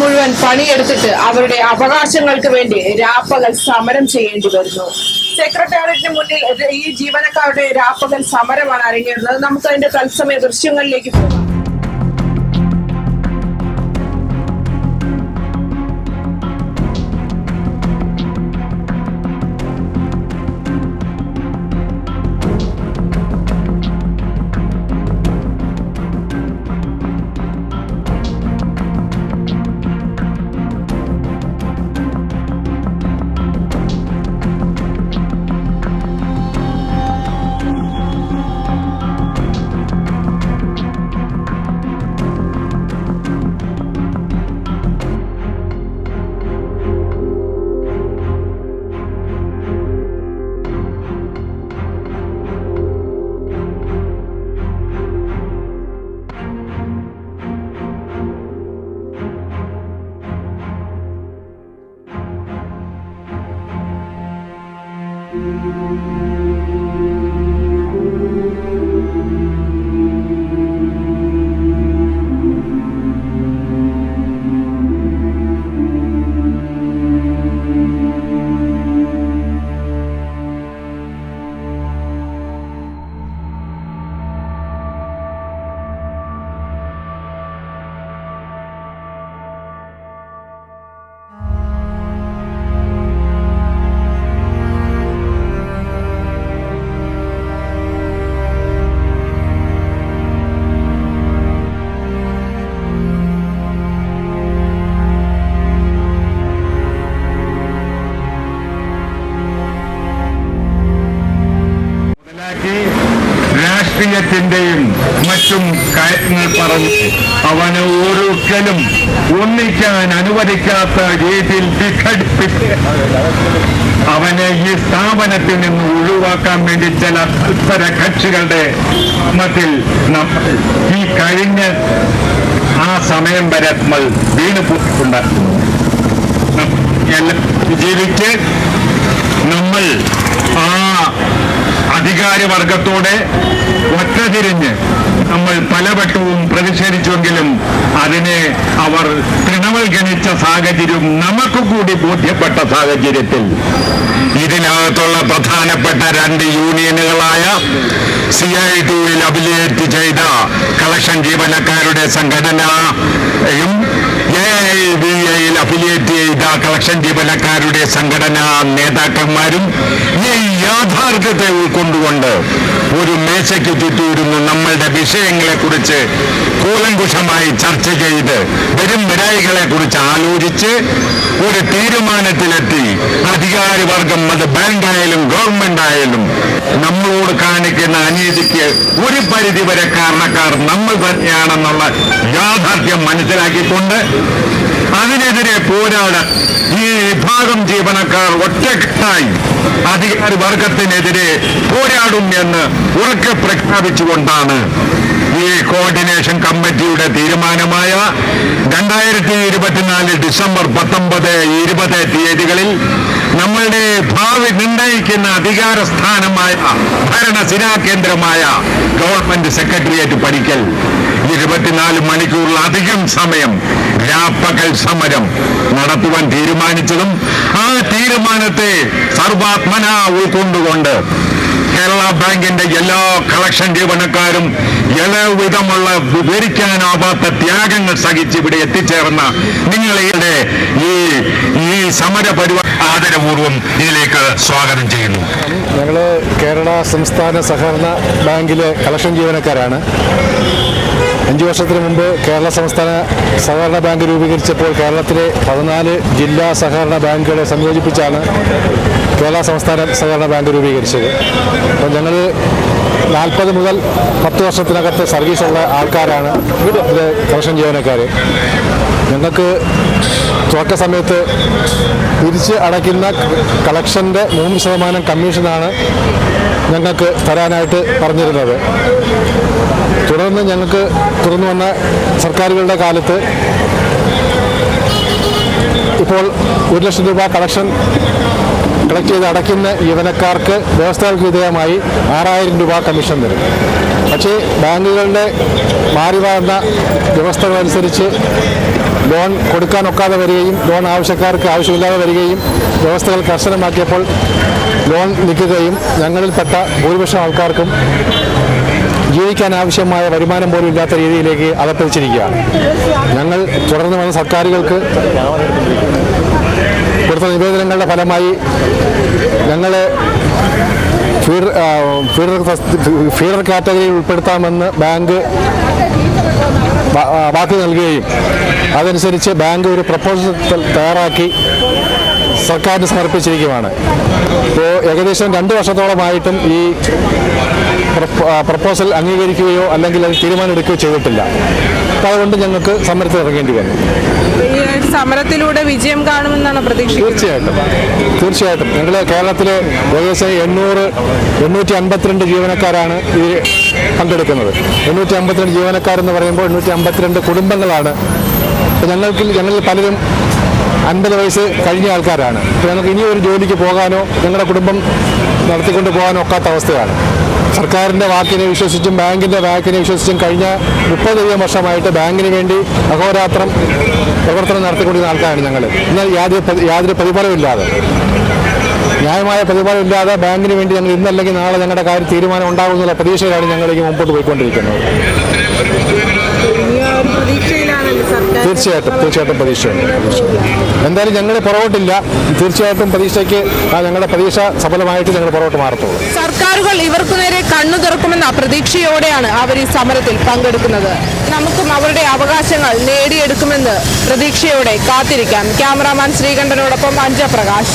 മുഴുവൻ പണിയെടുത്തിട്ട് അവരുടെ അവകാശങ്ങൾക്ക് വേണ്ടി രാപ്പകൽ സമരം ചെയ്യേണ്ടി വരുന്നു. സെക്രട്ടേറിയറ്റിന് മുന്നിൽ ഈ ജീവനക്കാരുടെ രാപ്പകൽ സമരമാണ് അരങ്ങേറുന്നത്. നമുക്ക് അതിന്റെ തത്സമയ ദൃശ്യങ്ങളിലേക്ക് പോകാം. രാഷ്ട്രീയത്തിന്റെയും മറ്റും കാര്യങ്ങൾ പറഞ്ഞ് അവനെ ഒരിക്കലും ഒന്നിക്കാൻ അനുവദിക്കാത്ത രീതിയിൽ വിഘടിപ്പിച്ച് അവനെ ഈ സ്ഥാപനത്തിൽ നിന്ന് ഒഴിവാക്കാൻ വേണ്ടി ചില തൽപര കക്ഷികളുടെ മത്തിൽ നമ്മൾ ഈ കഴിഞ്ഞ ആ സമയം വരെ നമ്മൾ വീണുപോയിട്ടുണ്ടായിരുന്നു. ജീവിച്ച് നമ്മൾ ആ അധികാരവർഗത്തോടെ ഒറ്റതിരിഞ്ഞ് നമ്മൾ പലവട്ടവും പ്രതിഷേധിച്ചെങ്കിലും അതിനെ അവർ തൃണവൽഗണിച്ച സാഹചര്യം നമുക്ക് കൂടി ബോധ്യപ്പെട്ട സാഹചര്യത്തിൽ ഇതിനകത്തുള്ള പ്രധാനപ്പെട്ട രണ്ട് യൂണിയനുകളായ CITUവിൽ അഫിലിയേറ്റ് ചെയ്ത കളക്ഷൻ ജീവനക്കാരുടെ സംഘടനയും AIBAയിൽ അഫിലിയേറ്റ് ചെയ്ത കളക്ഷൻ ജീവനക്കാരുടെ സംഘടനാ നേതാക്കന്മാരും ഈ യാഥാർത്ഥ്യത്തെ ഉൾക്കൊണ്ടുകൊണ്ട് ഒരു മേശയ്ക്ക് ചുറ്റൂരുന്നു നമ്മളുടെ വിഷയങ്ങളെ കുറിച്ച് കൂലങ്കുഷമായി ചർച്ച ചെയ്ത് വരും വിരായികളെ കുറിച്ച് ആലോചിച്ച് ഒരു തീരുമാനത്തിലെത്തി അധികാരവർഗം അത് ബാങ്കായാലും ഗവൺമെന്റ് ആയാലും നമ്മളോട് കാണിക്കുന്ന അനീതിക്ക് ഒരു പരിധിവരെ കാരണക്കാർ നമ്മൾ തന്നെയാണെന്നുള്ള യാഥാർത്ഥ്യം മനസ്സിലാക്കിക്കൊണ്ട് അതിനെതിരെ പോരാടാൻ ഈ വിഭാഗം ജീവനക്കാർ ഒറ്റക്കെട്ടായി അധികാരവർഗത്തിനെതിരെ പോരാടും എന്ന് ഉറക്കെ പ്രഖ്യാപിച്ചുകൊണ്ടാണ് ഈ കോർഡിനേഷൻ കമ്മിറ്റിയുടെ തീരുമാനമായ 2024 ഡിസംബർ 19, 20 തീയതികളിൽ നമ്മളുടെ ഭാവി നിർണയിക്കുന്ന അധികാര സ്ഥാനമായ ഭരണസിരാ കേന്ദ്രമായ ഗവൺമെന്റ് സെക്രട്ടേറിയറ്റ് പടിക്കൽ 24 മണിക്കൂറിലധികം സമയം രാപ്പകൽ സമരം നടത്തുവാൻ തീരുമാനിച്ചതും ആ തീരുമാനത്തെ സർവാത്മന ഉൾക്കൊണ്ടുകൊണ്ട് കേരള ബാങ്കിന്റെ എല്ലാ കളക്ഷൻ ജീവനക്കാരും എല്ലാവിധമുള്ള വിവരിക്കാനാവാത്ത ത്യാഗങ്ങൾ സഹിച്ച് ഇവിടെ എത്തിച്ചേർന്ന നിങ്ങളുടെ ഈ സമര പരിപാടി ആദരപൂർവ്വം ഇതിലേക്ക് സ്വാഗതം ചെയ്യുന്നു. ഞങ്ങൾ കേരള സംസ്ഥാന സഹകരണ ബാങ്കിലെ കളക്ഷൻ ജീവനക്കാരാണ്. 5 വർഷത്തിന് മുമ്പ് കേരള സംസ്ഥാന സഹകരണ ബാങ്ക് രൂപീകരിച്ചപ്പോൾ കേരളത്തിലെ 14 ജില്ലാ സഹകരണ ബാങ്കുകളെ സംയോജിപ്പിച്ചാണ് കേരള സംസ്ഥാന സഹകരണ ബാങ്ക് രൂപീകരിച്ചത്. അപ്പോൾ ഞങ്ങൾ 40 മുതൽ 10 വർഷത്തിനകത്ത് സർവീസുള്ള ആൾക്കാരാണ് ഇതിലെ കളക്ഷൻ ജീവനക്കാർ. ഞങ്ങൾക്ക് തുടക്ക സമയത്ത് തിരിച്ച് അടയ്ക്കുന്ന കളക്ഷൻ്റെ 3% കമ്മീഷനാണ് ഞങ്ങൾക്ക് തരാനായിട്ട് പറഞ്ഞിരുന്നത്. തുടർന്ന് ഞങ്ങൾക്ക് തുറന്നു വന്ന സർക്കാരുകളുടെ കാലത്ത് ഇപ്പോൾ 1 ലക്ഷം രൂപ കളക്ട് ചെയ്ത് അടയ്ക്കുന്ന ജീവനക്കാർക്ക് വ്യവസ്ഥകൾക്ക് വിധേയമായി 6000 രൂപ കമ്മീഷൻ തരും. പക്ഷേ ബാങ്കുകളുടെ മാറി വരുന്ന വ്യവസ്ഥകളനുസരിച്ച് ലോൺ കൊടുക്കാനൊക്കാതെ വരികയും ലോൺ ആവശ്യക്കാർക്ക് ആവശ്യമില്ലാതെ വരികയും വ്യവസ്ഥകൾ കർശനമാക്കിയപ്പോൾ ലോൺ നിൽക്കുകയും ഞങ്ങളിൽപ്പെട്ട ഭൂരിപക്ഷം ആൾക്കാർക്കും ജീവിക്കാൻ ആവശ്യമായ വരുമാനം പോലും ഇല്ലാത്ത രീതിയിലേക്ക് അകപ്പെട്ടിരിക്കുകയാണ്. ഞങ്ങൾ തുടർന്ന് വന്ന സർക്കാരുകൾക്ക് കൊടുത്ത നിവേദനങ്ങളുടെ ഫലമായി ഞങ്ങൾ ഫീഡർ കാറ്റഗറിയിൽ ഉൾപ്പെടുത്താമെന്ന് ബാങ്ക് വാക്ക് നൽകുകയും അതനുസരിച്ച് ബാങ്ക് ഒരു പ്രപ്പോസൽ തയ്യാറാക്കി സർക്കാരിന് സമർപ്പിച്ചിരിക്കുകയാണ്. ഇപ്പോൾ ഏകദേശം 2 വർഷത്തോളമായിട്ടും ഈ പ്രപ്പോസൽ അംഗീകരിക്കുകയോ അല്ലെങ്കിൽ അത് തീരുമാനമെടുക്കുകയോ ചെയ്തിട്ടില്ല. അപ്പോൾ അതുകൊണ്ട് ഞങ്ങൾക്ക് സമരത്തിൽ ഇറങ്ങേണ്ടി വന്നു. ഈ സമരത്തിലൂടെ വിജയം കാണുമെന്നാണ് പ്രതീക്ഷിക്കുന്നത്? തീർച്ചയായിട്ടും ഞങ്ങൾ കേരളത്തിലെ ഏകദേശം 852 ജീവനക്കാരാണ് ഇതിൽ പങ്കെടുക്കുന്നത്. 852 ജീവനക്കാരെന്ന് പറയുമ്പോൾ 852 കുടുംബങ്ങളാണ്. ഞങ്ങളിൽ പലരും 50 വയസ്സ് കഴിഞ്ഞ ആൾക്കാരാണ്. ഞങ്ങൾക്ക് ഇനിയൊരു ജോലിക്ക് പോകാനോ ഞങ്ങളുടെ കുടുംബം നടത്തിക്കൊണ്ട് പോകാനോ ഒക്കാത്ത അവസ്ഥയാണ്. സർക്കാരിൻ്റെ വാക്കിനെ വിശ്വസിച്ചും ബാങ്കിൻ്റെ വാക്കിനെ വിശ്വസിച്ചും കഴിഞ്ഞ 30 വർഷമായിട്ട് ബാങ്കിന് വേണ്ടി അഹോരാത്രം പ്രവർത്തനം നടത്തിക്കൊണ്ടിരുന്ന ആൾക്കാരാണ് ഞങ്ങൾ. എന്നാൽ യാതൊരു പ്രതിഫലമില്ലാതെ, ന്യായമായ പ്രതിഫലമില്ലാതെ ബാങ്കിന് വേണ്ടി ഞങ്ങൾ ഇന്നല്ലെങ്കിൽ നാളെ ഞങ്ങളുടെ കാര്യം തീരുമാനം ഉണ്ടാകുമെന്നുള്ള പ്രതീക്ഷയിലാണ് ഞങ്ങളിലേക്ക് മുമ്പോട്ട് പോയിക്കൊണ്ടിരിക്കുന്നത്. തീർച്ചയായിട്ടും പ്രതീക്ഷയുണ്ട്. എന്തായാലും ഞങ്ങൾ പുറകോട്ടില്ല. തീർച്ചയായിട്ടും ഞങ്ങളുടെ പ്രതീക്ഷ സഫലമായിട്ട് ഞങ്ങൾ പുറകോട്ട് മാറത്തുള്ളൂ. സർക്കാരുകൾ ഇവർക്കു നേരെ കണ്ണു തുറക്കുമെന്ന പ്രതീക്ഷയോടെയാണ് അവർ ഈ സമരത്തിൽ പങ്കെടുക്കുന്നത്. നമുക്കും അവരുടെ അവകാശങ്ങൾ നേടിയെടുക്കുമെന്ന് പ്രതീക്ഷയോടെ കാത്തിരിക്കാം. ക്യാമറാമാൻ ശ്രീകണ്ഠനോടൊപ്പം അഞ്ജ പ്രകാശ്.